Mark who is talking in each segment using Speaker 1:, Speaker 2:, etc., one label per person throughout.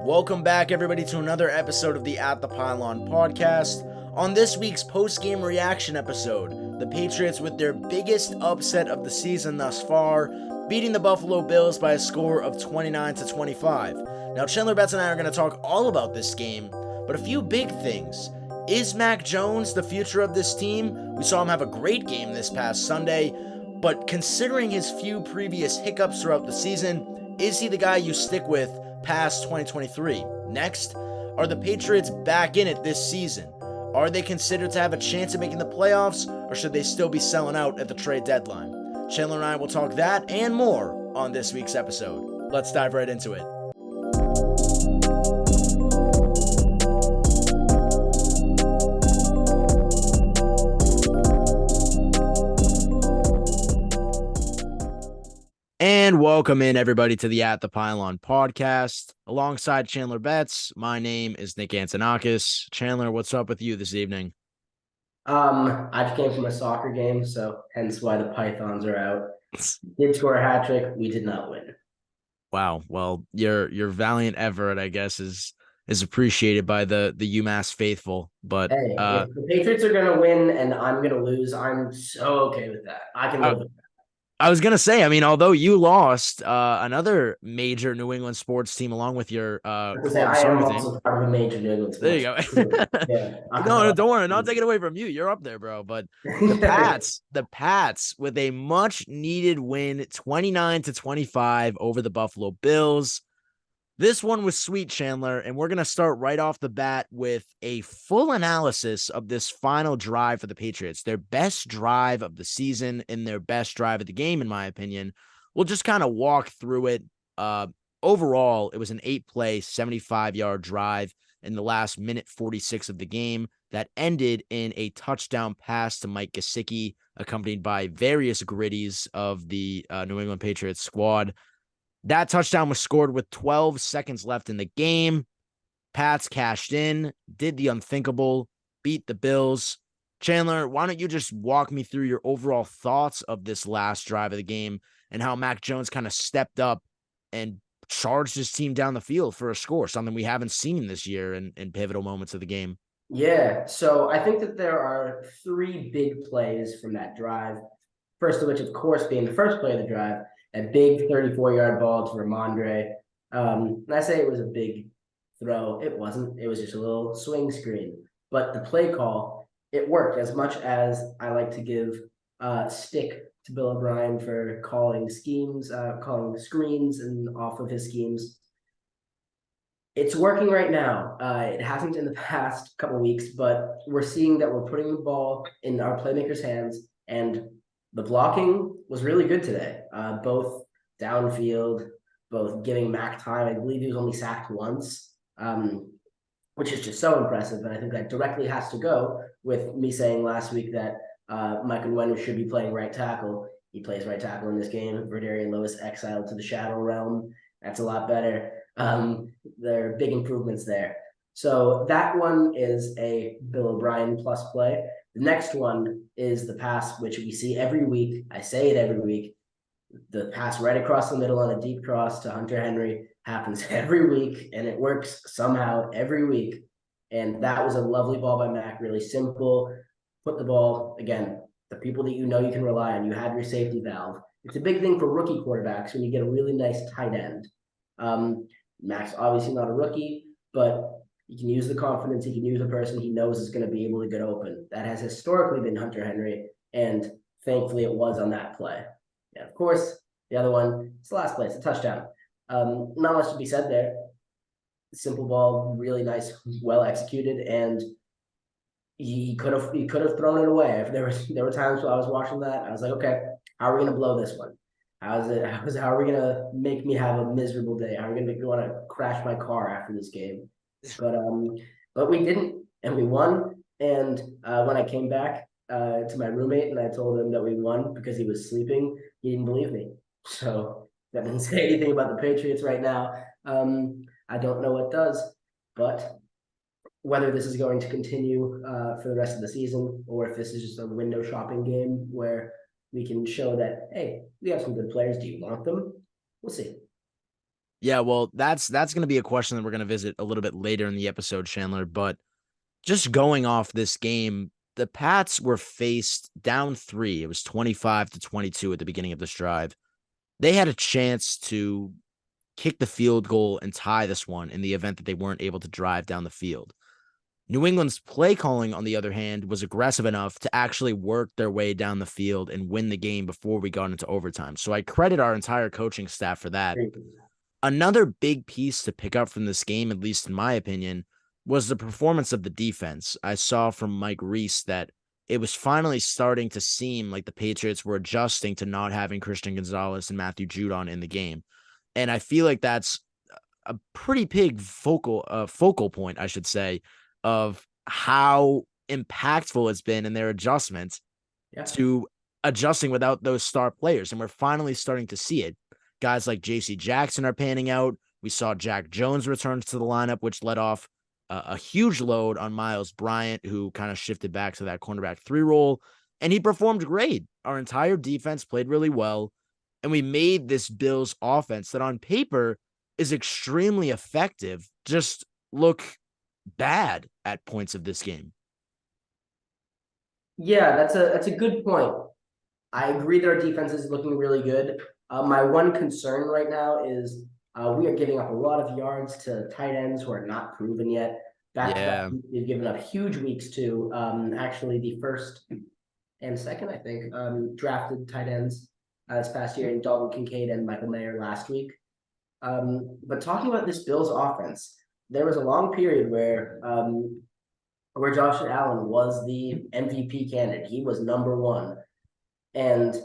Speaker 1: Welcome back, everybody, to another episode of the At the Pylon podcast. On this week's post-game reaction episode, the Patriots, with their biggest upset of the season thus far, beating the Buffalo Bills by a score of 29-25. Now, Chandler Betts and I are going to talk all about this game, but a few big things. Is Mac Jones the future of this team? We saw him have a great game this past Sunday, but considering his few previous hiccups throughout the season, is he the guy you stick with past 2023? Next, are the Patriots back in it this season? Are they considered to have a chance of making the playoffs, or should they still be selling out at the trade deadline? Chandler and I will talk that and more on this week's episode. Let's dive right into it. And welcome in, everybody, to the At the Pylon podcast. Alongside Chandler Betts, my name is Nick Antonakas. Chandler, what's up with you this evening?
Speaker 2: I just came from a soccer game, so hence why the Pythons are out. Did score a hat trick. We did not win.
Speaker 1: Wow. Well, your valiant effort, I guess, is appreciated by the UMass faithful. But
Speaker 2: Hey, if the Patriots are gonna win and I'm gonna lose, I'm so okay with that. I can live with that.
Speaker 1: I was gonna say, I mean, although you lost, another major New England sports team along with your club
Speaker 2: I am
Speaker 1: soccer team.
Speaker 2: also part of a major New England
Speaker 1: There
Speaker 2: sports.
Speaker 1: you go.
Speaker 2: Yeah.
Speaker 1: No, don't worry, not taking away from you. You're up there, bro. But the Pats with a much needed win, 29-25 over the Buffalo Bills. This one was sweet, Chandler, and we're going to start right off the bat with a full analysis of this final drive for the Patriots. Their best drive of the season and their best drive of the game, in my opinion. We'll just kind of walk through it. Overall, it was an 8-play, 75-yard drive in the last minute 46 of the game that ended in a touchdown pass to Mike Gesicki, accompanied by various gritties of the New England Patriots squad. That touchdown was scored with 12 seconds left in the game. Pats cashed in, did the unthinkable, beat the Bills. Chandler, why don't you just walk me through your overall thoughts of this last drive of the game and how Mac Jones kind of stepped up and charged his team down the field for a score, something we haven't seen this year in pivotal moments of the game.
Speaker 2: Yeah, so I think that there are three big plays from that drive. First of which, of course, being the first play of the drive, a big 34-yard ball to Ramondre. And I say it was a big throw. It wasn't. It was just a little swing screen. But the play call, it worked. As much as I like to give stick to Bill O'Brien for calling schemes, calling screens and off of his schemes, it's working right now. It hasn't in the past couple of weeks, but we're seeing that we're putting the ball in our playmakers' hands, and the blocking was really good today, both downfield, both giving Mac time. I believe he was only sacked once, which is just so impressive. And I think that directly has to go with me saying last week that Mike Onwenu should be playing right tackle. He plays right tackle in this game. Verdarian Lewis exiled to the shadow realm. That's a lot better. There are big improvements there. So that one is a Bill O'Brien plus play. The next one is the pass, which we see every week. I say it every week. The pass right across the middle on a deep cross to Hunter Henry happens every week, and it works somehow every week. And that was a lovely ball by Mac, really simple. Put the ball, again, the people that you know you can rely on. You have your safety valve. It's a big thing for rookie quarterbacks when you get a really nice tight end. Mac's obviously not a rookie, but he can use the confidence. He can use a person he knows is going to be able to get open. That has historically been Hunter Henry, and thankfully it was on that play. And of course, the other one, it's the last play. It's a touchdown. Not much to be said there. Simple ball, really nice, well executed, and he could have thrown it away. If there were times when I was watching that, I was like, okay, how are we going to blow this one? How are we going to make me have a miserable day? How are we going to want to crash my car after this game? But we didn't, and we won. And when I came back to my roommate and I told him that we won because he was sleeping, he didn't believe me. So that doesn't say anything about the Patriots right now. I don't know what does, but whether this is going to continue for the rest of the season or if this is just a window shopping game where we can show that, hey, we have some good players. Do you want them? We'll see.
Speaker 1: Yeah, well, that's going to be a question that we're going to visit a little bit later in the episode, Chandler. But just going off this game, the Pats were faced down 3. It was 25-22 at the beginning of this drive. They had a chance to kick the field goal and tie this one in the event that they weren't able to drive down the field. New England's play calling, on the other hand, was aggressive enough to actually work their way down the field and win the game before we got into overtime. So I credit our entire coaching staff for that. Another big piece to pick up from this game, at least in my opinion, was the performance of the defense. I saw from Mike Reese that it was finally starting to seem like the Patriots were adjusting to not having Christian Gonzalez and Matthew Judon in the game. And I feel like that's a pretty big focal point, I should say, of how impactful it's been in their adjustments to adjusting without those star players. And we're finally starting to see it. Guys like JC Jackson are panning out. We saw Jack Jones return to the lineup, which led off a huge load on Miles Bryant, who kind of shifted back to that cornerback 3 role. And he performed great. Our entire defense played really well. And we made this Bills offense that on paper is extremely effective just look bad at points of this game.
Speaker 2: Yeah, that's a good point. I agree that our defense is looking really good. My one concern right now is we are giving up a lot of yards to tight ends who are not proven yet. Back-to-back, they've given up huge weeks to actually the first and second, I think, drafted tight ends this past year in Dalton Kincaid and Michael Mayer last week. But talking about this Bills offense, there was a long period where Josh Allen was the MVP candidate. He was number one. And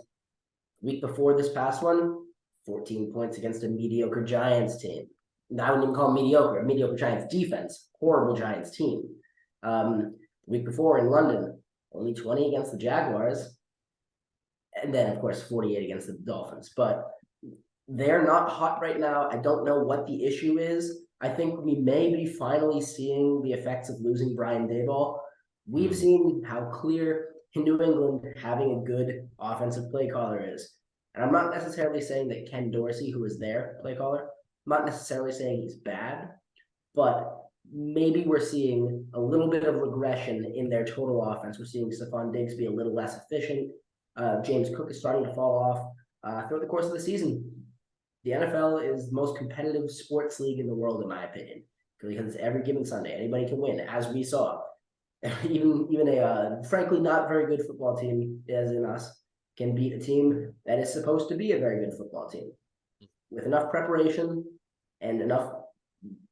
Speaker 2: week before this past one, 14 points against a mediocre Giants team. I wouldn't even call them mediocre, a mediocre Giants defense, horrible Giants team. Week before in London, only 20 against the Jaguars. And then, of course, 48 against the Dolphins. But they're not hot right now. I don't know what the issue is. I think we may be finally seeing the effects of losing Brian Daboll. We've seen how clear in New England having a good offensive play caller is. And I'm not necessarily saying that Ken Dorsey, who is their play caller, I'm not necessarily saying he's bad, but maybe we're seeing a little bit of regression in their total offense. We're seeing Stephon Diggs be a little less efficient. James Cook is starting to fall off throughout the course of the season. The NFL is the most competitive sports league in the world, in my opinion, because every given Sunday, anybody can win, as we saw. Even a frankly not very good football team, as in us, can beat a team that is supposed to be a very good football team. With enough preparation and enough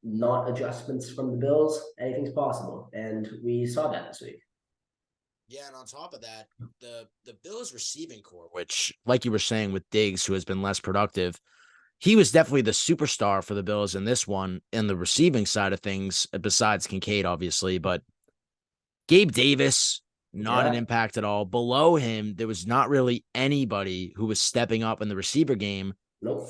Speaker 2: not adjustments from the Bills, anything's possible. And we saw that this week.
Speaker 1: Yeah, and on top of that, the Bills receiving core, which, like you were saying with Diggs, who has been less productive, he was definitely the superstar for the Bills in this one in the receiving side of things, besides Kincaid, obviously. But Gabe Davis, not an impact at all. Below him, there was not really anybody who was stepping up in the receiver game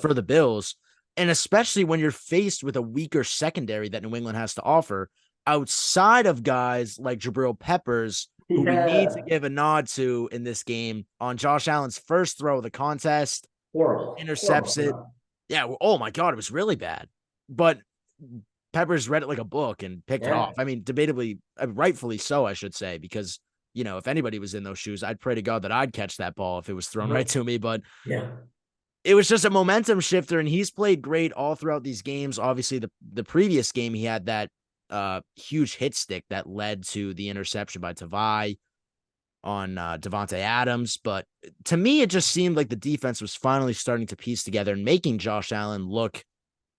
Speaker 1: for the Bills. And especially when you're faced with a weaker secondary that New England has to offer, outside of guys like Jabril Peppers, who we need to give a nod to in this game on Josh Allen's first throw of the contest.
Speaker 2: Horrible.
Speaker 1: Intercepts it. Yeah. Oh my God. It was really bad. But Peppers read it like a book and picked it off. I mean, debatably, rightfully so, I should say, because, you know, if anybody was in those shoes, I'd pray to God that I'd catch that ball if it was thrown right to me. But it was just a momentum shifter, and he's played great all throughout these games. Obviously, the previous game, he had that huge hit stick that led to the interception by Tavai on Devontae Adams. But to me, it just seemed like the defense was finally starting to piece together and making Josh Allen look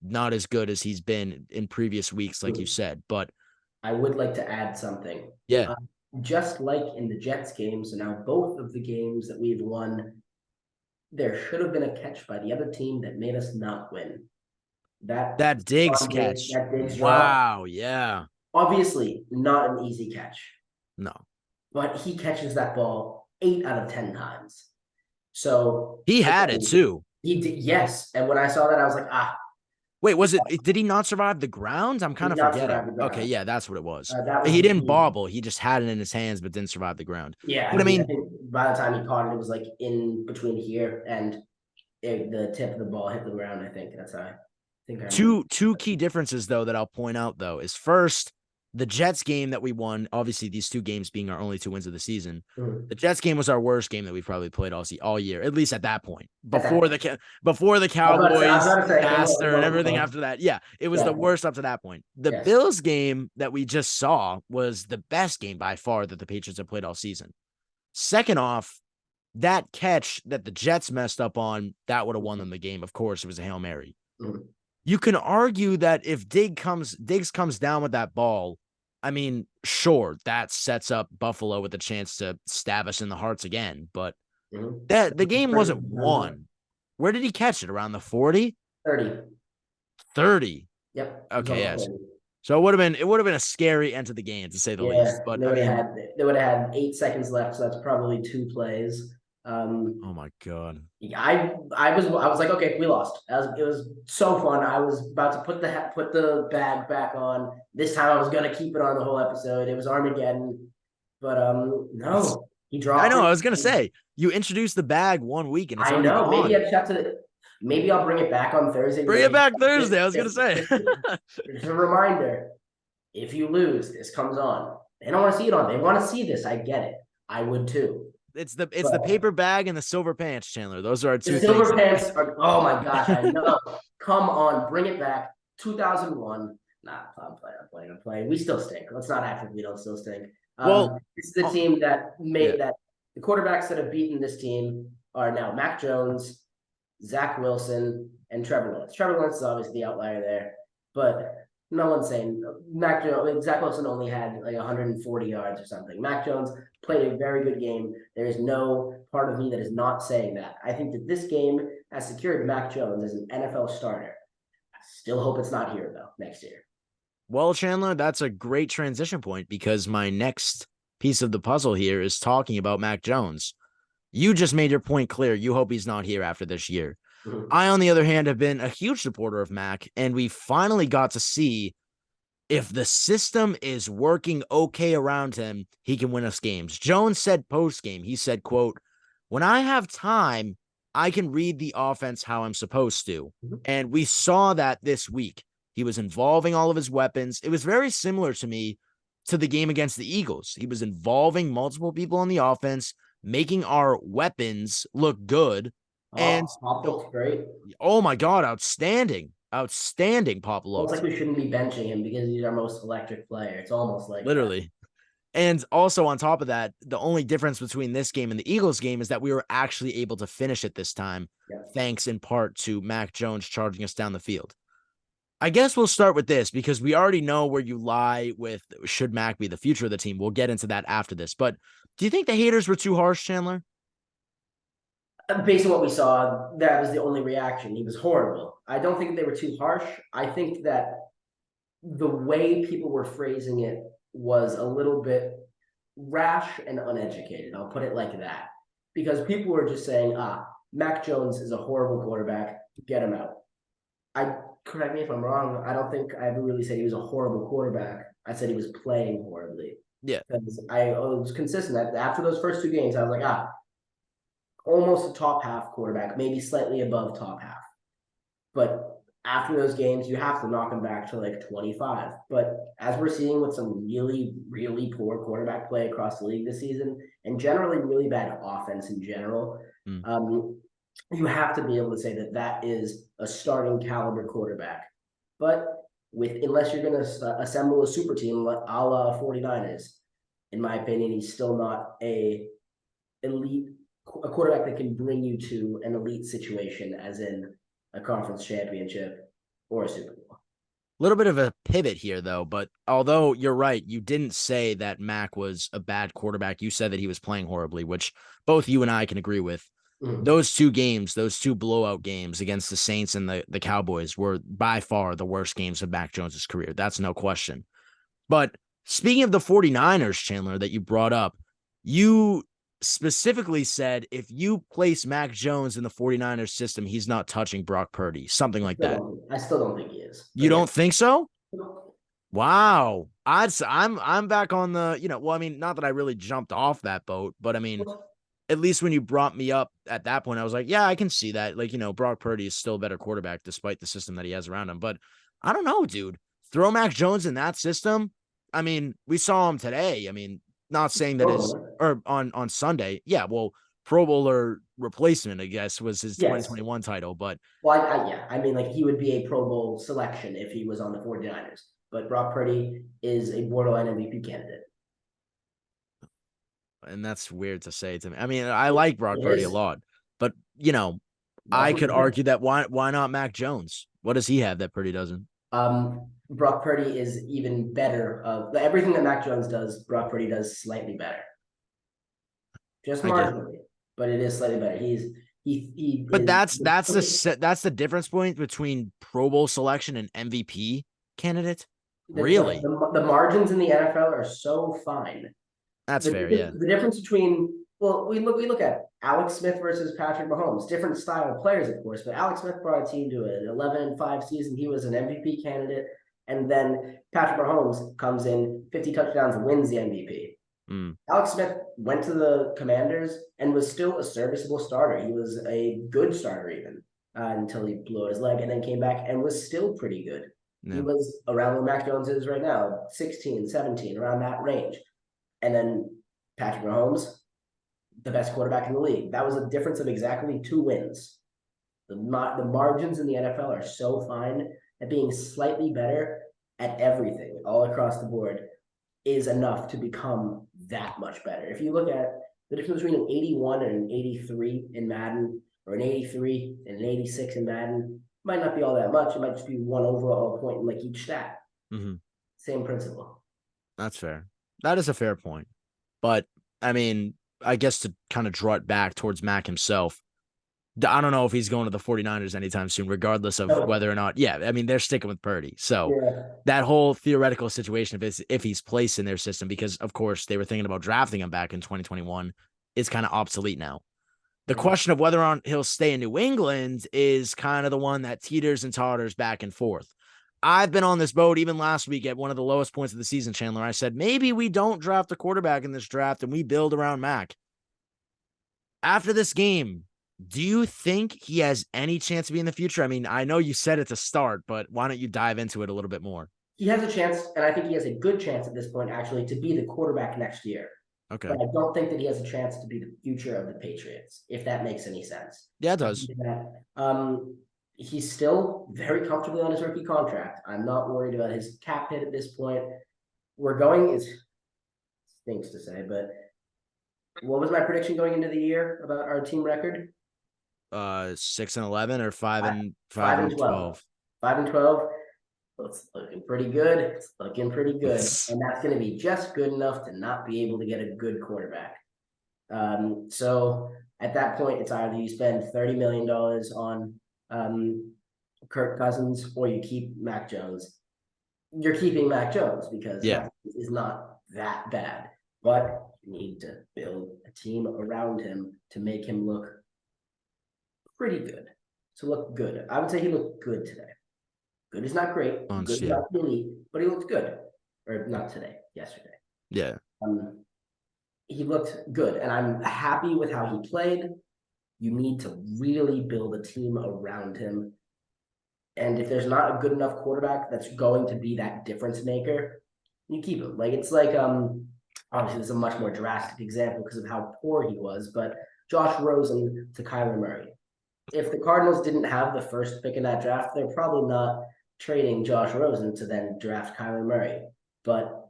Speaker 1: not as good as he's been in previous weeks, like you said. But
Speaker 2: I would like to add something.
Speaker 1: Yeah.
Speaker 2: Just like in the Jets games, so now both of the games that we've won, there should have been a catch by the other team that made us not win.
Speaker 1: That Diggs catch.
Speaker 2: That Diggs
Speaker 1: wow.
Speaker 2: drop.
Speaker 1: Yeah.
Speaker 2: Obviously, not an easy catch.
Speaker 1: No.
Speaker 2: But he catches that ball 8 out of 10 times. So
Speaker 1: he had it too.
Speaker 2: He did, yes. And when I saw that, I was like,
Speaker 1: Wait, was it? Did he not survive the ground? I'm kind of forgetting. Okay, yeah, that's what it was. He didn't bobble. He just had it in his hands, but didn't survive the ground.
Speaker 2: Yeah,
Speaker 1: but I mean,
Speaker 2: I think by the time he caught it, it was like in between here and the tip of the ball hit the ground. I think that's how. think I remember.
Speaker 1: Two key differences though that I'll point out though is first the Jets game that we won. Obviously, these two games being our only two wins of the season.
Speaker 2: Mhm.
Speaker 1: The Jets game was our worst game that we've probably played all year, at least at that point.
Speaker 2: At that
Speaker 1: Before
Speaker 2: point.
Speaker 1: the
Speaker 2: I was
Speaker 1: Cowboys
Speaker 2: about to say,
Speaker 1: disaster and everything after that. Yeah, it was the
Speaker 2: yeah,
Speaker 1: worst up to that point. The
Speaker 2: yes.
Speaker 1: Bills game that we just saw was the best game by far that the Patriots have played all season. Second off, that catch that the Jets messed up on, that would have won them the game. Of course, it was a Hail Mary.
Speaker 2: Mhm.
Speaker 1: You can argue that if Diggs comes down with that ball, I mean, sure, that sets up Buffalo with a chance to stab us in the hearts again. But
Speaker 2: Mhm.
Speaker 1: that the game wasn't won. Where did he catch it? Around the 40?
Speaker 2: 30.
Speaker 1: 30.
Speaker 2: Yep. It was
Speaker 1: Okay,
Speaker 2: on the
Speaker 1: yes.
Speaker 2: 30.
Speaker 1: So it would have been a scary end to the game to say the least.
Speaker 2: Yeah,
Speaker 1: But I mean,
Speaker 2: they would have had 8 seconds left, so that's probably 2 plays.
Speaker 1: oh my God.
Speaker 2: I was like, okay, we lost. It was so fun. I was about to put the bag back on. This time I was gonna keep it on the whole episode. It was Armageddon, but no, he
Speaker 1: I
Speaker 2: dropped
Speaker 1: know. I
Speaker 2: it.
Speaker 1: was gonna say you introduced the bag 1 week and it's
Speaker 2: I
Speaker 1: already
Speaker 2: know.
Speaker 1: gone.
Speaker 2: Maybe I'll bring it back on Thursday.
Speaker 1: Bring it back Thursday. I was gonna say.
Speaker 2: It's a reminder. If you lose, this comes on. They don't want to see it on. They want to see this. I get it. I would too.
Speaker 1: It's the
Speaker 2: But
Speaker 1: paper bag and the silver pants, Chandler. Those are our
Speaker 2: the
Speaker 1: two things.
Speaker 2: silver pants are, oh my gosh, I know. Come on, bring it back. 2001. Nah, I'm playing. We still stink. Let's not act like we don't still stink.
Speaker 1: Well,
Speaker 2: This is the team that
Speaker 1: yeah.
Speaker 2: made that. The quarterbacks that have beaten this team are now Mac Jones, Zach Wilson, and Trevor Lawrence. Trevor Lawrence is obviously the outlier there, but no one's saying Mac Jones. Zach Wilson only had like 140 yards or something. Mac Jones played a very good game. There is no part of me that is not saying that. I think that this game has secured Mac Jones as an NFL starter. I still hope it's not here though next year.
Speaker 1: Well, Chandler, that's a great transition point because my next piece of the puzzle here is talking about Mac Jones. You just made your point clear. You hope he's not here after this year.
Speaker 2: Mhm.
Speaker 1: I, on the other hand, have been a huge supporter of Mac, and we finally got to see if the system is working okay around him, he can win us games. Jones said post game, he said, quote, when I have time, I can read the offense how I'm supposed to.
Speaker 2: Mhm.
Speaker 1: And we saw that this week. He was involving all of his weapons. It was very similar to me to the game against the Eagles. He was involving multiple people on the offense, making our weapons look good. And
Speaker 2: Oh, Pop looks great.
Speaker 1: oh my God, outstanding. Outstanding Pop
Speaker 2: Almost
Speaker 1: looked.
Speaker 2: like we shouldn't be benching him because he's our most electric player. It's almost like that.
Speaker 1: Literally. And also on top of that, the only difference between this game and the Eagles game is that we were actually able to finish it this time,
Speaker 2: Yeah.
Speaker 1: thanks in part to Mac Jones charging us down the field. I guess we'll start with this because we already know where you lie with should Mac be the future of the team. We'll get into that after this. But do you think the haters were too harsh, Chandler?
Speaker 2: Based on what we saw, that was the only reaction. He was horrible. I don't think they were too harsh. I think that the way people were phrasing it was a little bit rash and uneducated. I'll put it like that. Because people were just saying, Mac Jones is a horrible quarterback. Get him out. Correct me if I'm wrong. I don't think I ever really said he was a horrible quarterback. I said he was playing horribly.
Speaker 1: Yeah.
Speaker 2: Because I was consistent that after those first 2 games, I was like, almost a top half quarterback, maybe slightly above top half. But after those games, you have to knock him back to like 25. But as we're seeing with some really, really poor quarterback play across the league this season, and generally really bad offense in general, you have to be able to say that that is a starting caliber quarterback. But unless you're going to assemble a super team a la 49ers, in my opinion, he's still not a quarterback that can bring you to an elite situation, as in a conference championship or a Super Bowl.
Speaker 1: A little bit of a pivot here, though. But although you're right, you didn't say that Mac was a bad quarterback. You said that he was playing horribly, which both you and I can agree with.
Speaker 2: Mm-hmm.
Speaker 1: Those two games, those two blowout games against the Saints and the Cowboys were by far the worst games of Mac Jones's career. That's no question. But speaking of the 49ers, Chandler, that you brought up, you specifically said if you place Mac Jones in the 49ers system, he's not touching Brock Purdy, something like that.
Speaker 2: I still don't think he is.
Speaker 1: You don't think so?
Speaker 2: No.
Speaker 1: Wow. I'm back on the, well, I mean, not that I really jumped off that boat, but I mean, at least when you brought me up at that point, I was like, yeah, I can see that. Like, Brock Purdy is still a better quarterback despite the system that he has around him. But I don't know, dude. Throw Mac Jones in that system. I mean, we saw him today. I mean, not saying that is or on Sunday. Yeah, well, Pro Bowler replacement, I guess, was his
Speaker 2: Yes.
Speaker 1: 2021 title. But
Speaker 2: Well, yeah, I mean, like he would be a Pro Bowl selection if he was on the 49ers. But Brock Purdy is a borderline MVP candidate.
Speaker 1: and that's weird to say to me. I mean, I
Speaker 2: It,
Speaker 1: like Brock
Speaker 2: it
Speaker 1: Purdy a
Speaker 2: is.
Speaker 1: lot, but I
Speaker 2: Welcome to
Speaker 1: could
Speaker 2: the
Speaker 1: argue that why not Mac Jones? What does he have that Purdy doesn't?
Speaker 2: Brock Purdy is even better. Everything that Mac Jones does, Brock Purdy does slightly better, just
Speaker 1: I get it.
Speaker 2: marginally, but it is slightly better. He
Speaker 1: But
Speaker 2: is
Speaker 1: that's the difference point between Pro Bowl selection and MVP candidate. Really?
Speaker 2: the margins in the NFL are so fine.
Speaker 1: That's fair, yeah.
Speaker 2: The difference between we look at Alex Smith versus Patrick Mahomes, different style of players, of course, but Alex Smith brought a team to an 11-5 season. He was an MVP candidate, and then Patrick Mahomes comes in 50 touchdowns and wins the MVP.
Speaker 1: Mm.
Speaker 2: Alex Smith went to the Commanders and was still a serviceable starter. He was a good starter even until he blew out his leg, and then came back and was still pretty good. He
Speaker 1: Yeah.
Speaker 2: was around where Mac Jones is right now, 16, 17, around that range. And then Patrick Mahomes, the best quarterback in the league. That was a difference of exactly 2 wins. The margins in the NFL are so fine that being slightly better at everything all across the board is enough to become that much better. If you look at the difference between an 81 and an 83 in Madden, or an 83 and an 86 in Madden, might not be all that much. It might just be one overall point in like each stat.
Speaker 1: Mm-hmm.
Speaker 2: Same principle.
Speaker 1: That's fair. That is a fair point. But I mean, I guess to kind of draw it back towards Mac himself, I don't know if he's going to the 49ers anytime soon, regardless of whether or not. Yeah, I mean, they're sticking with Purdy. So that whole theoretical situation, if he's placed in their system, because of course they were thinking about drafting him back in 2021, is kind of obsolete now. The question of whether or not he'll stay in New England is kind of the one that teeters and totters back and forth. I've been on this boat even last week at one of the lowest points of the season, Chandler. I said, maybe we don't draft a quarterback in this draft and we build around Mac. After this game, do you think he has any chance to be in the future? I mean, I know you said it's a start, but why don't you dive into it a little bit more?
Speaker 2: He has a chance, and I think he has a good chance at this point, actually, to be the quarterback next year.
Speaker 1: Okay.
Speaker 2: But I don't think that he has a chance to be the future of the Patriots, if that makes any sense.
Speaker 1: Yeah, it does.
Speaker 2: He's still very comfortably on his rookie contract. I'm not worried about his cap hit at this point. It stinks to say, but what was my prediction going into the year about our team record?
Speaker 1: 6-11 or 5-12.
Speaker 2: 5-12. It's looking pretty good. It's looking pretty good. And that's going to be just good enough to not be able to get a good quarterback. So at that point, it's either you spend $30 million on Kirk Cousins or you keep Mac Jones. You're keeping Mac Jones because Mac is not that bad. But you need to build a team around him to make him look pretty good. To look good. I would say he looked good today. Good is not great. Good is not elite, but he looked good. Or not today, yesterday.
Speaker 1: Yeah.
Speaker 2: He looked good, and I'm happy with how he played. You need to really build a team around him. And if there's not a good enough quarterback that's going to be that difference maker, you keep him. Like it's like obviously this is a much more drastic example because of how poor he was, but Josh Rosen to Kyler Murray. If the Cardinals didn't have the first pick in that draft, they're probably not trading Josh Rosen to then draft Kyler Murray. But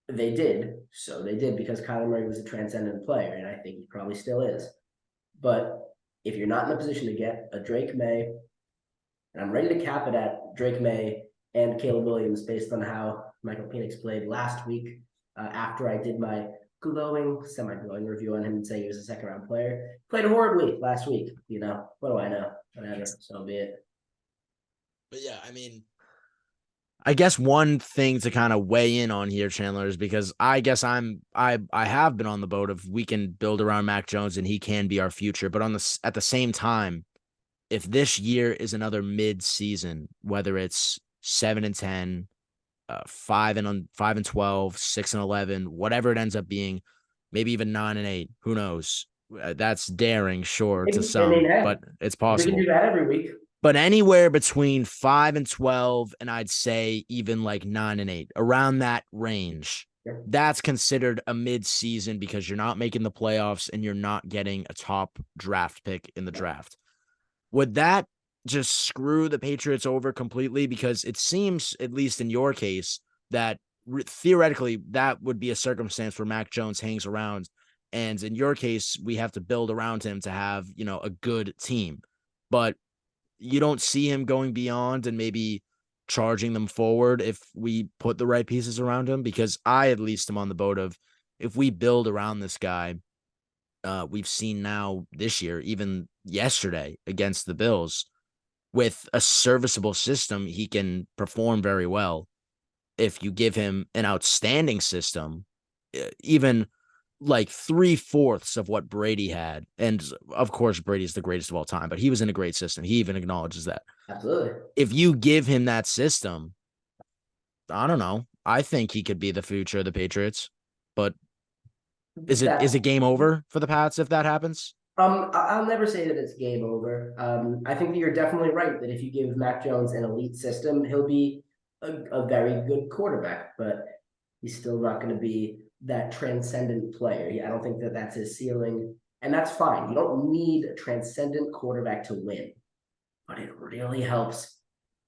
Speaker 2: they did. So they did because Kyler Murray was a transcendent player, and I think he probably still is. But if you're not in a position to get a Drake May, and I'm ready to cap it at Drake May and Caleb Williams based on how Michael Penix played last week after I did my semi-glowing review on him and saying he was a second-round player. Played horribly last week. What do I know? Whatever, so be it.
Speaker 1: But yeah, I mean, I guess one thing to kind of weigh in on here, Chandler, is because I guess I have been on the boat of we can build around Mac Jones and he can be our future. But at the same time, if this year is another mid-season, whether it's 7-10, 5-12, 6-11, whatever it ends up being, maybe even 9-8. Who knows? That's daring, sure, to
Speaker 2: Maybe. I mean,
Speaker 1: some,
Speaker 2: hey,
Speaker 1: but it's
Speaker 2: we can do
Speaker 1: possible.
Speaker 2: that every week.
Speaker 1: But anywhere between 5-12, and I'd say even like 9-8, around that range,
Speaker 2: Yeah.
Speaker 1: that's considered a mid-season because you're not making the playoffs and you're not getting a top draft pick in the draft. Would that just screw the Patriots over completely? Because it seems, at least in your case, that theoretically that would be a circumstance where Mac Jones hangs around. And in your case, we have to build around him to have, a good team. But you don't see him going beyond and maybe charging them forward if we put the right pieces around him, because I at least am on the boat of, if we build around this guy, we've seen now this year, even yesterday against the Bills, with a serviceable system, he can perform very well. If you give him an outstanding system, even like 3/4 of what Brady had. And of course, Brady's the greatest of all time, but he was in a great system. He even acknowledges that.
Speaker 2: Absolutely.
Speaker 1: If you give him that system, I don't know. I think he could be the future of the Patriots. But is it
Speaker 2: That
Speaker 1: game over for the Pats if that happens?
Speaker 2: I'll never say that it's game over. I think that you're definitely right that if you give Mac Jones an elite system, he'll be a very good quarterback, but he's still not going to be that transcendent player. I don't think that that's his ceiling, and that's fine. You don't need a transcendent quarterback to win, but it really helps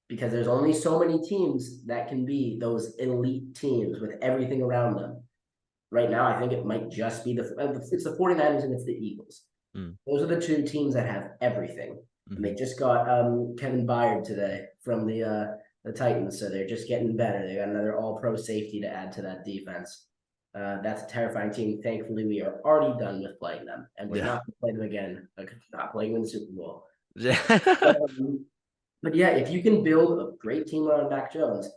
Speaker 2: because there's only so many teams that can be those elite teams with everything around them. Right now, I think it might just be it's the 49ers and it's the Eagles.
Speaker 1: Mm,
Speaker 2: Those are the two teams that have everything. And
Speaker 1: mhm.
Speaker 2: they just got Kevin Byard today from the Titans, so they're just getting better. They got another All-Pro safety to add to that defense. That's a terrifying team. Thankfully, we are already done with playing them, and we're
Speaker 1: Yeah.
Speaker 2: not going to play them again. Like, not playing in the Super Bowl.
Speaker 1: Yeah.
Speaker 2: But, but yeah, if you can build a great team around Mac Jones,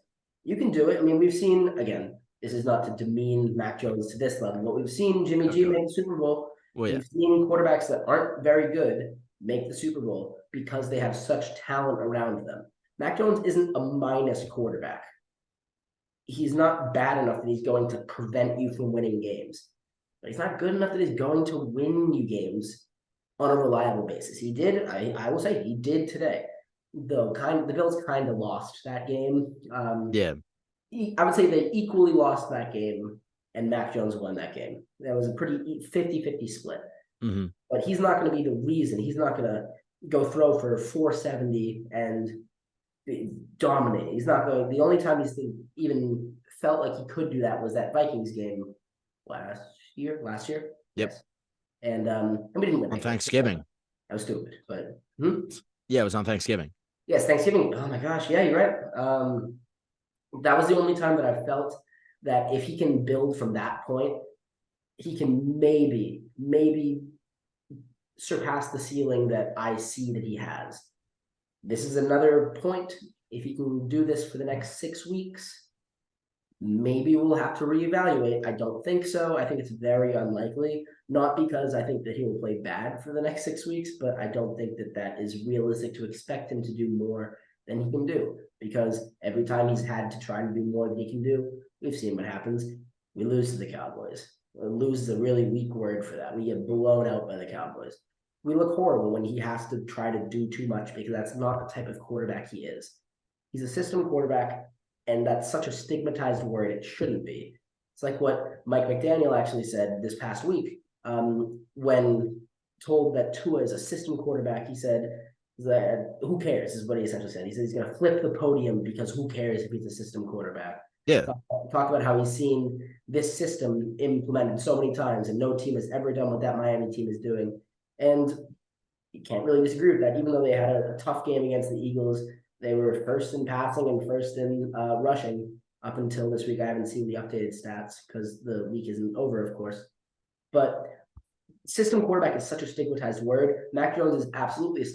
Speaker 2: you can do it. I mean, we've seen again. This is not to demean Mac Jones to this level, but we've seen Jimmy G
Speaker 1: Okay.
Speaker 2: make the Super Bowl.
Speaker 1: Well, yeah.
Speaker 2: We've seen quarterbacks that aren't very good make the Super Bowl because they have such talent around them. Mac Jones isn't a minus quarterback. He's not bad enough that he's going to prevent you from winning games. But he's not good enough that he's going to win you games on a reliable basis. He did. I will say he did today. The Bills kind of lost that game.
Speaker 1: Yeah.
Speaker 2: I would say they equally lost that game, and Mac Jones won that game. That was a pretty 50-50 split.
Speaker 1: Hmm.
Speaker 2: But he's not going to be the reason. He's not going to go throw for 470 and dominate. He's not going. The only time he's even felt like he could do that was that Vikings game last year. Last year,
Speaker 1: Yep.
Speaker 2: yes. And we didn't win
Speaker 1: On
Speaker 2: that game.
Speaker 1: Thanksgiving.
Speaker 2: That was stupid. But
Speaker 1: Yeah, it was on Thanksgiving.
Speaker 2: yes, Thanksgiving. Oh my gosh, yeah, you're right. That was the only time that I felt that if he can build from that point, he can maybe surpass the ceiling that I see that he has. This is another point. If he can do this for the next 6 weeks, maybe we'll have to reevaluate. I don't think so. I think it's very unlikely. Not because I think that he will play bad for the next 6 weeks, but I don't think that that is realistic to expect him to do more than he can do. Because every time he's had to try to do more than he can do, we've seen what happens. We lose to the Cowboys. Lose is a really weak word for that. We get blown out by the Cowboys. We look horrible when he has to try to do too much because that's not the type of quarterback he is. He's a system quarterback, and that's such a stigmatized word. It shouldn't be. It's like what Mike McDaniel actually said this past week when told that Tua is a system quarterback. He said that who cares is what he essentially said. He said he's going to flip the podium because who cares if he's a system quarterback.
Speaker 1: Yeah.
Speaker 2: Talk about how he's seen this system implemented so many times, and no team has ever done what that Miami team is doing. And you can't really disagree with that, even though they had a tough game against the Eagles. They were first in passing and first in rushing up until this week. I haven't seen the updated stats because the week isn't over, of course. But system quarterback is such a stigmatized word. Mac Jones is absolutely a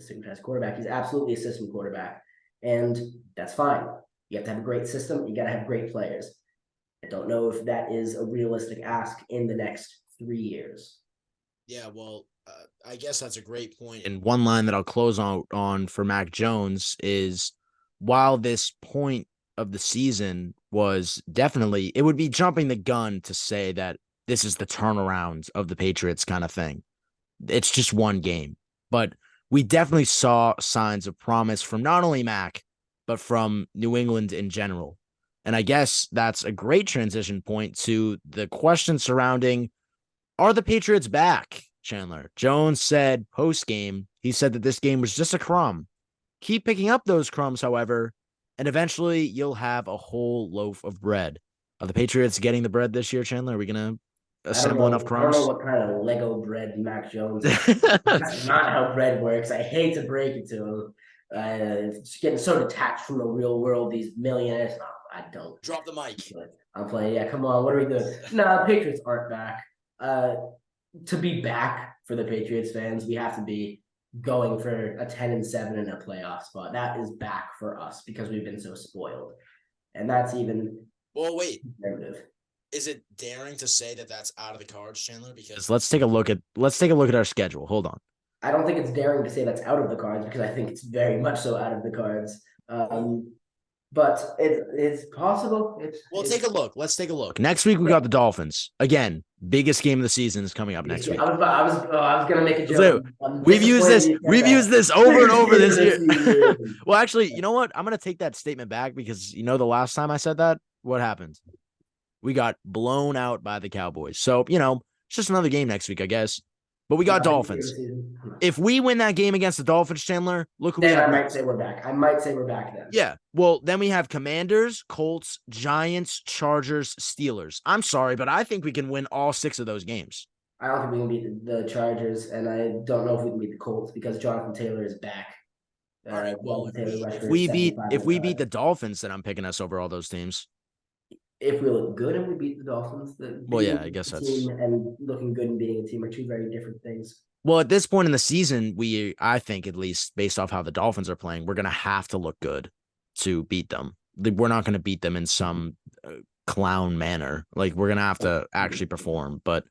Speaker 2: stigmatized quarterback. He's absolutely a system quarterback. And that's fine. You have to have a great system. You got to have great players. I don't know if that is a realistic ask in the next 3 years.
Speaker 1: Yeah, well, I guess that's a great point. And one line that I'll close on for Mac Jones is, while this point of the season was definitely, it would be jumping the gun to say that this is the turnaround of the Patriots kind of thing. It's just one game, but we definitely saw signs of promise from not only Mac, but from New England in general. And I guess that's a great transition point to the question surrounding, are the Patriots back, Chandler? Jones said post game, he said that this game was just a crumb. Keep picking up those crumbs, however, and eventually you'll have a whole loaf of bread. Are the Patriots getting the bread this year, Chandler? Are we going to
Speaker 2: I don't
Speaker 1: assemble enough
Speaker 2: know. I don't know
Speaker 1: crumbs?
Speaker 2: what kind of Lego bread Mac Jones is. That's not how bread works. I hate to break it to him. It's getting so detached from the real world. These millionaires. No, I don't.
Speaker 1: Drop the mic.
Speaker 2: I'm playing. Yeah, come on. What are we doing? No, Patriots aren't back. Uh, to be back for the Patriots fans, we have to be going for a 10-7 in a playoff spot. That is back for us because we've been so spoiled, and that's even
Speaker 1: Well, wait.
Speaker 2: negative.
Speaker 1: Is it daring to say that that's out of the cards, Chandler? Because let's take a look at our schedule. Hold on.
Speaker 2: I don't think it's daring to say that's out of the cards because I think it's very much so out of the cards. But it's possible.
Speaker 1: We'll take a look. Let's take a look. Next week we got the Dolphins. Again, biggest game of the season is coming up next week.
Speaker 2: I was gonna make a
Speaker 1: So,
Speaker 2: joke.
Speaker 1: we've used this over and over this year. Well, actually, you know what? I'm gonna take that statement back because the last time I said that, what happened? We got blown out by the Cowboys. So, it's just another game next week, I guess. But we got Dolphins. If we win that game against the Dolphins, Chandler, look who we have.
Speaker 2: I might say we're back. I might say we're back then.
Speaker 1: Yeah. Well, then we have Commanders, Colts, Giants, Chargers, Steelers. I'm sorry, but I think we can win all 6 of those games.
Speaker 2: I don't think we can beat the Chargers, and I don't know if we can beat the Colts because Jonathan Taylor is back.
Speaker 1: All right. Well, if we beat the Dolphins, then I'm picking us over all those teams.
Speaker 2: If we look good and we beat the Dolphins,
Speaker 1: I guess that's
Speaker 2: team and looking good and beating a team are two very different things.
Speaker 1: Well, at this point in the season, I think at least based off how the Dolphins are playing, we're going to have to look good to beat them. We're not going to beat them in some clown manner. Like we're going to have to actually perform. But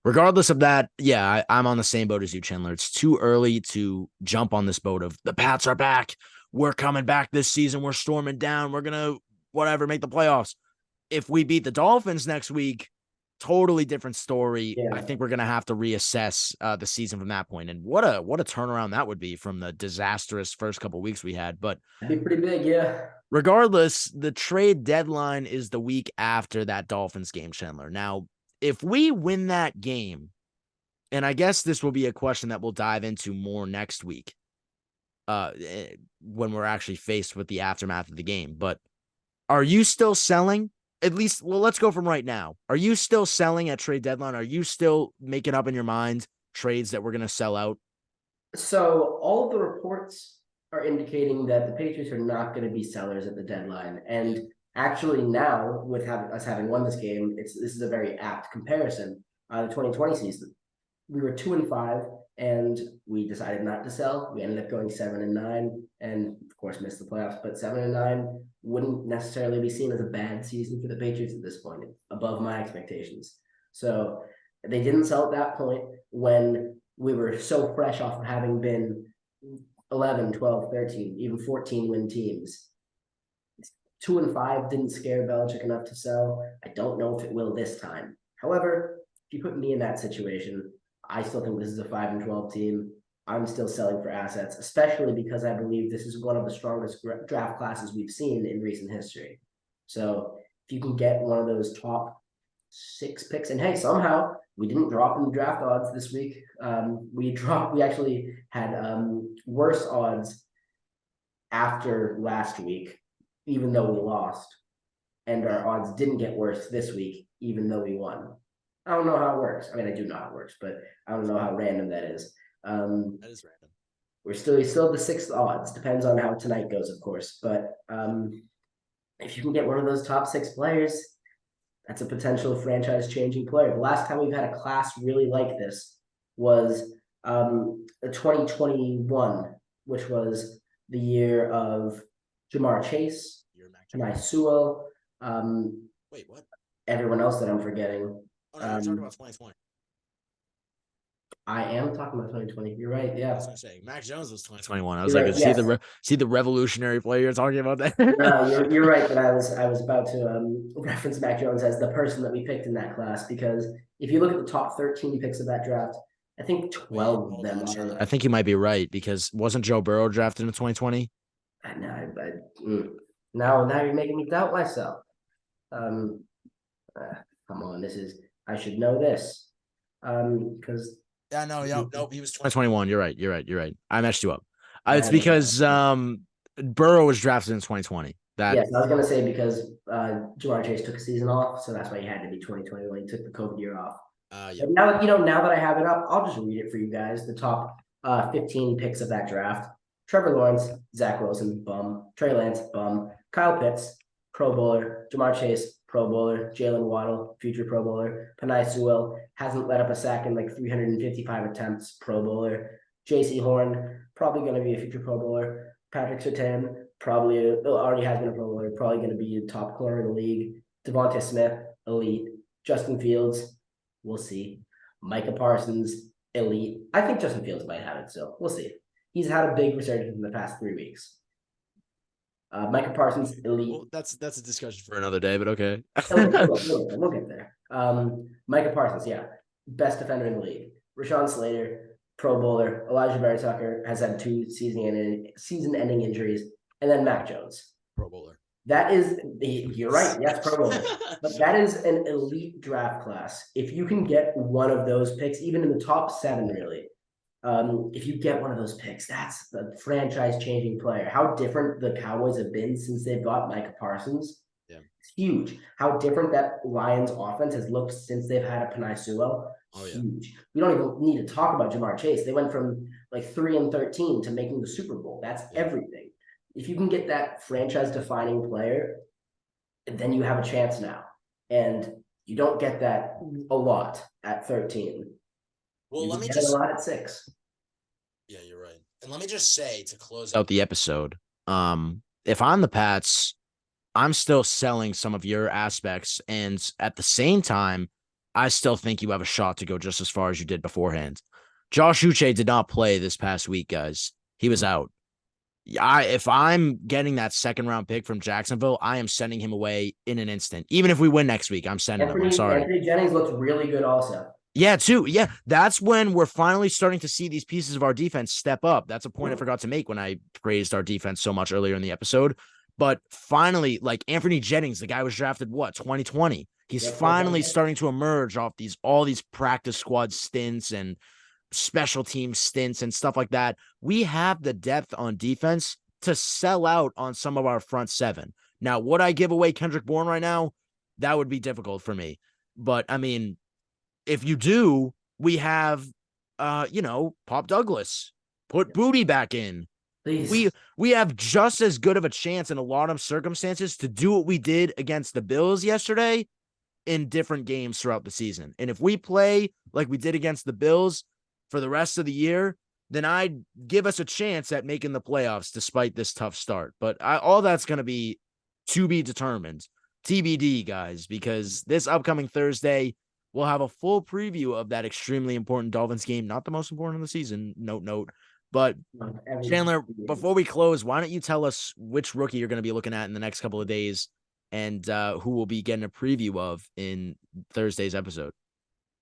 Speaker 1: regardless of that, yeah, I'm on the same boat as you, Chandler. It's too early to jump on this boat of the Pats are back. We're coming back this season. We're storming down. We're going to make the playoffs. If we beat the Dolphins next week, totally different story. Yeah. I think we're going to have to reassess the season from that point. And what a turnaround that would be from the disastrous first couple of weeks we had. But
Speaker 2: it'd be pretty big, yeah.
Speaker 1: Regardless, the trade deadline is the week after that Dolphins game, Chandler. Now, if we win that game, and I guess this will be a question that we'll dive into more next week when we're actually faced with the aftermath of the game. But are you still selling? At least, well, let's go from right now. Are you still selling at trade deadline? Are you still making up in your mind trades that we're going to sell out?
Speaker 2: So all of the reports are indicating that the Patriots are not going to be sellers at the deadline. And actually now, with us having won this game, this is a very apt comparison. The 2020 season, we were 2-5, and we decided not to sell. We ended up going 7-9, and of course missed the playoffs. But 7-9 wouldn't necessarily be seen as a bad season for the Patriots at this point, above my expectations. So they didn't sell at that point when we were so fresh off of having been 11, 12, 13, even 14 win teams. 2-5 didn't scare Belichick enough to sell. I don't know if it will this time. However, if you put me in that situation, I still think this is a 5-12 team. I'm still selling for assets, especially because I believe this is one of the strongest draft classes we've seen in recent history. So if you can get one of those top 6 picks, and hey, somehow we didn't drop in the draft odds this week. We actually had worse odds after last week, even though we lost, and our odds didn't get worse this week, even though we won. I don't know how it works. I mean, I do know how it works, but I don't know how random that is.
Speaker 1: That is random.
Speaker 2: We're still the 6th odds. Depends on how tonight goes, of course. But if you can get one of those top 6 players, that's a potential franchise-changing player. The last time we've had a class really like this was the 2021, which was the year of Jamar Chase, Penei Sewell.
Speaker 1: Wait, what?
Speaker 2: Everyone else that I'm forgetting.
Speaker 1: Oh, no, you're talking about 2020.
Speaker 2: I am talking about 2020. You're right. Yeah,
Speaker 1: That's what I'm saying. Mac Jones was 2021. I was
Speaker 2: you're
Speaker 1: like,
Speaker 2: right.
Speaker 1: see
Speaker 2: Yes.
Speaker 1: see the revolutionary play you're talking about that?
Speaker 2: No, you're right that I was about to reference Mac Jones as the person that we picked in that class because if you look at the top 13 picks of that draft, I think
Speaker 1: Wait,
Speaker 2: 12 of
Speaker 1: hold
Speaker 2: them
Speaker 1: on, Chandler.
Speaker 2: are.
Speaker 1: I think you might be right because wasn't Joe Burrow drafted in 2020?
Speaker 2: I, now you're making me doubt myself. Um, Come on, this is I should know this. Because
Speaker 1: Yeah, no, nope. He was 2021. You're right. You're right. You're right. I messed you up.
Speaker 2: I
Speaker 1: It's
Speaker 2: have
Speaker 1: because Burrow was drafted in 2020. That
Speaker 2: yes, I was gonna say because Jamar Chase took a season off, so that's why he had to be 2021. He took the COVID year off.
Speaker 1: yeah.
Speaker 2: But now that I have it up, I'll just read it for you guys. The top 15 picks of that draft: Trevor Lawrence, Zach Wilson, bum; Trey Lance, bum; Kyle Pitts, Pro Bowler; Jamar Chase, Pro Bowler; Jalen Waddle, future Pro Bowler; Penei Sewell, hasn't let up a sack in like 355 attempts, Pro Bowler; J.C. Horn, probably going to be a future Pro Bowler; Patrick Surtain, probably already has been a Pro Bowler, probably going to be a top corner in the league; Devontae Smith, elite; Justin Fields, we'll see; Micah Parsons, elite. I think Justin Fields might have it, so we'll see. He's had a big resurgence in the past 3 weeks. Micah Parsons, elite.
Speaker 1: Well, that's a discussion for another day, but okay.
Speaker 2: We'll get there. Micah Parsons, yeah, best defender in the league. Rashawn Slater, Pro Bowler. Elijah Barry Tucker has had 2 season-ending injuries, and then Mac Jones.
Speaker 1: Pro Bowler.
Speaker 2: That is, you're right. Yes, Pro Bowler. But that is an elite draft class. If you can get one of those picks, even in the top 7, really, if you get one of those picks, that's the franchise-changing player. How different the Cowboys have been since they've got Micah Parsons.
Speaker 1: Yeah.
Speaker 2: It's huge. How different that Lions offense has looked since they've had a Penei Sewell.
Speaker 1: Oh, yeah.
Speaker 2: Huge. We don't even need to talk about Jamar Chase. They went from like 3-13 to making the Super Bowl. That's everything. If you can get that franchise-defining player, then you have a chance now. And you don't get that a lot at 13.
Speaker 1: Well,
Speaker 2: you
Speaker 1: let me
Speaker 2: get
Speaker 1: just
Speaker 2: a lot at 6.
Speaker 1: Yeah, you're right. And let me just say to close out the episode, if I'm the Pats, I'm still selling some of your aspects, and at the same time, I still think you have a shot to go just as far as you did beforehand. Josh Uche did not play this past week, guys. He was out. If I'm getting that second round pick from Jacksonville, I am sending him away in an instant. Even if we win next week, I'm sending him. I'm sorry.
Speaker 2: Anthony Jennings looks really good also.
Speaker 1: Yeah, too. Yeah, that's when we're finally starting to see these pieces of our defense step up. That's a point I forgot to make when I praised our defense so much earlier in the episode. But finally, like Anthony Jennings, the guy was drafted 2020. He's finally starting to emerge off all these practice squad stints and special team stints and stuff like that. We have the depth on defense to sell out on some of our front 7. Now, would I give away Kendrick Bourne right now? That would be difficult for me. But I mean, if you do, we have Pop Douglas. Put Booty back in.
Speaker 2: Please.
Speaker 1: We have just as good of a chance in a lot of circumstances to do what we did against the Bills yesterday in different games throughout the season. And if we play like we did against the Bills for the rest of the year, then I'd give us a chance at making the playoffs despite this tough start. But all that's going to be determined. TBD, guys, because this upcoming Thursday, we'll have a full preview of that extremely important Dolphins game. Not the most important of the season, note. But Chandler, before we close, why don't you tell us which rookie you're going to be looking at in the next couple of days and who we'll be getting a preview of in Thursday's episode?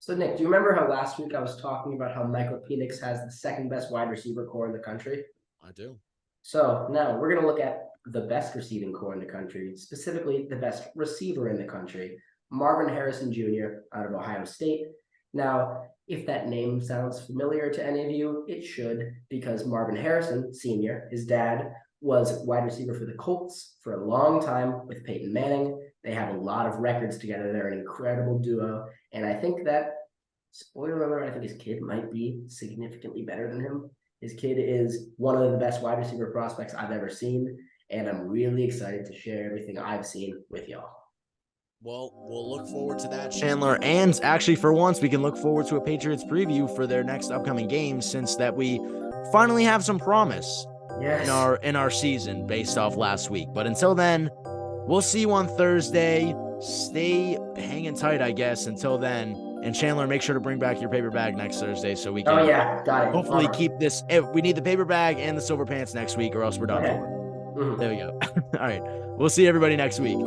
Speaker 2: So, Nick, do you remember how last week I was talking about how Michael Penix has the second best wide receiver core in the country?
Speaker 1: I do.
Speaker 2: So now we're going to look at the best receiving core in the country, specifically the best receiver in the country, Marvin Harrison Jr. out of Ohio State. Now, if that name sounds familiar to any of you, it should, because Marvin Harrison Sr., his dad, was wide receiver for the Colts for a long time with Peyton Manning. They have a lot of records together. They're an incredible duo. And I think that, spoiler alert, I think his kid might be significantly better than him. His kid is one of the best wide receiver prospects I've ever seen. And I'm really excited to share everything I've seen with y'all.
Speaker 1: Well, we'll look forward to that, Chandler. And actually, for once, we can look forward to a Patriots preview for their next upcoming game, since that we finally have some promise in our season based off last week. But until then, we'll see you on Thursday. Stay hanging tight, I guess. Until then, And Chandler, make sure to bring back your paper bag next Thursday so we
Speaker 2: Oh
Speaker 1: can
Speaker 2: yeah, got it.
Speaker 1: hopefully keep this. We need the paper bag and the silver pants next week, or else we're done
Speaker 2: Okay.
Speaker 1: for.
Speaker 2: Mhm.
Speaker 1: There we go. All right. We'll see everybody next week.